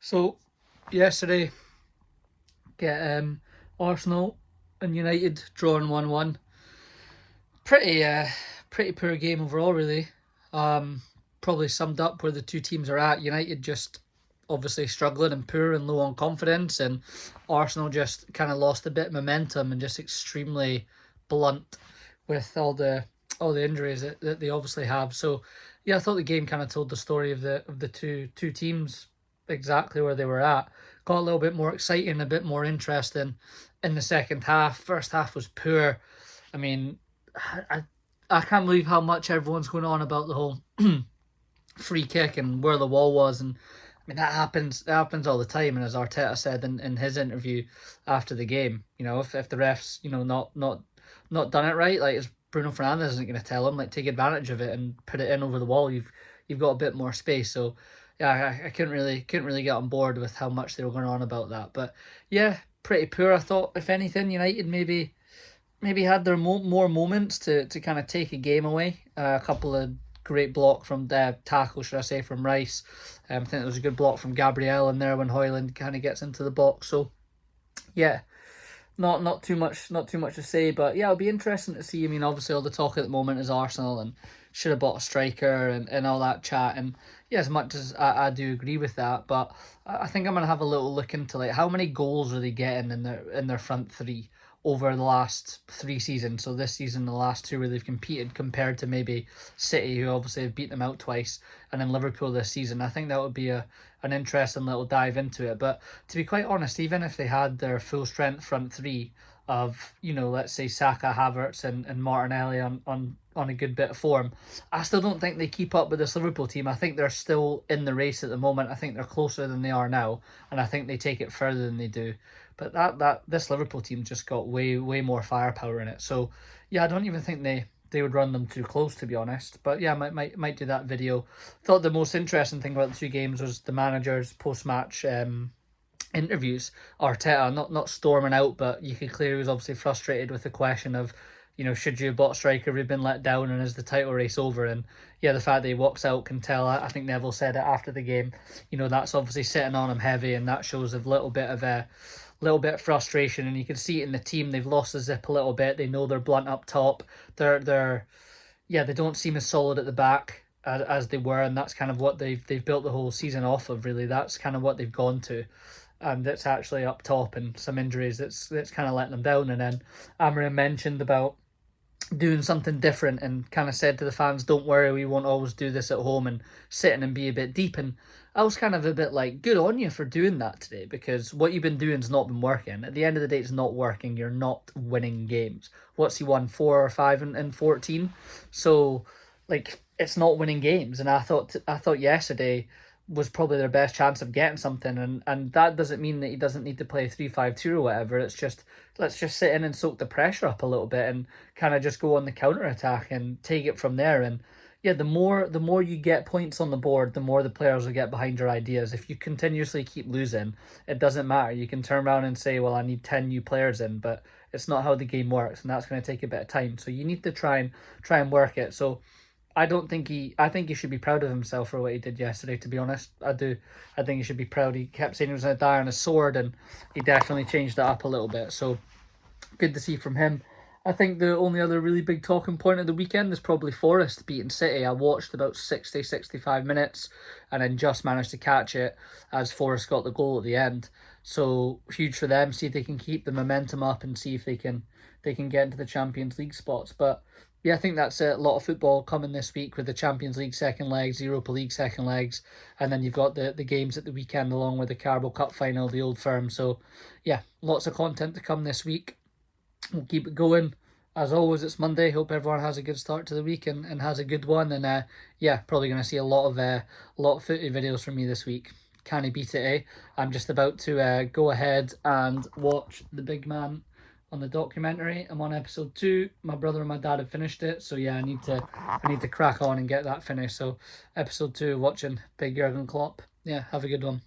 So yesterday, get Arsenal and United drawing 1-1. Pretty poor game overall, really. Probably summed up where the two teams are at. United just obviously struggling and poor and low on confidence, and Arsenal just kind of lost a bit of momentum and just extremely blunt with all the injuries that they obviously have. So yeah, I thought the game kind of told the story of the two teams exactly where they were at. Got a little bit more exciting, a bit more interesting in the second half. First half was poor. I mean, I I can't believe how much everyone's going on about the whole free kick and where the wall was, and I mean that happens all the time. And as Arteta said in his interview after the game, if the refs not done it right, like it's Bruno Fernandes isn't going to tell him, like, take advantage of it and put it in over the wall. You've got a bit more space. So yeah, I couldn't really get on board with how much they were going on about that. But yeah, pretty poor. I thought if anything, United maybe had their more moments to kind of take a game away. A couple of great block from the tackle, should I say, from Rice. I think there was a good block from Gabriel in there when Hoyland kind of gets into the box. So yeah, not too much to say, but yeah, it'll be interesting to see. I mean, obviously all the talk at the moment is Arsenal and should have bought a striker and all that chat. And yeah, as much as I do agree with that, but I think I'm gonna have a little look into like how many goals are they getting in their front three over the last 3 seasons. So this season, the last two where they've competed, compared to maybe City, who obviously have beat them out twice, and then Liverpool this season. I think that would be an interesting little dive into it. But to be quite honest, even if they had their full strength front three of, let's say Saka, Havertz and Martinelli on a good bit of form, I still don't think they keep up with this Liverpool team. I think they're still in the race at the moment. I think they're closer than they are now, and I think they take it further than they do. But that this Liverpool team just got way more firepower in it. So yeah, I don't even think they would run them too close, to be honest. But yeah, might do that video. Thought the most interesting thing about the two games was the managers post match interviews. Arteta not storming out, but you could clearly was obviously frustrated with the question of, should you have bought striker? We've been let down, and is the title race over? And yeah, the fact that he walks out can tell. I think Neville said it after the game. That's obviously sitting on him heavy, and that shows a little bit of frustration. And you can see it in the team. They've lost the zip a little bit. They know they're blunt up top. They don't seem as solid at the back as they were, and that's kind of what they've built the whole season off of. Really, that's kind of what they've gone to. And it's actually up top, and some injuries that's kind of letting them down. And then Amorim mentioned about doing something different and kind of said to the fans, don't worry, we won't always do this at home and sit in and be a bit deep. And I was kind of a bit like, good on you for doing that today, because what you've been doing's not been working. At the end of the day, it's not working. You're not winning games. What's he won, 4 or 5 in 14? So like, it's not winning games. And I thought yesterday was probably their best chance of getting something, and that doesn't mean that he doesn't need to play 3-5-2 or whatever. It's just, let's just sit in and soak the pressure up a little bit and kind of just go on the counter attack and take it from there. And yeah, the more you get points on the board, the more the players will get behind your ideas. If you continuously keep losing, it doesn't matter. You can turn around and say, well, I need 10 new players in, but it's not how the game works, and that's going to take a bit of time. So you need to try and work it. So I think he should be proud of himself for what he did yesterday, to be honest. I do. I think he should be proud. He kept saying he was going to die on his sword, and he definitely changed that up a little bit. So good to see from him. I think the only other really big talking point of the weekend is probably Forest beating City. I watched about 65 minutes and then just managed to catch it as Forest got the goal at the end. So huge for them. See if they can keep the momentum up and see if they can get into the Champions League spots. But yeah, I think that's a lot of football coming this week with the Champions League second legs, Europa League second legs, and then you've got the games at the weekend along with the Carabao Cup final, the Old Firm. So yeah, lots of content to come this week. We'll keep it going. As always, it's Monday. Hope everyone has a good start to the week and has a good one. And yeah, probably going to see a lot of footy videos from me this week. Can't beat it, eh? I'm just about to go ahead and watch The Big Man on the documentary. I'm on episode 2. My brother and my dad have finished it, so yeah, I need to crack on and get that finished. So episode 2, watching Big Jurgen Klopp. Yeah, have a good one.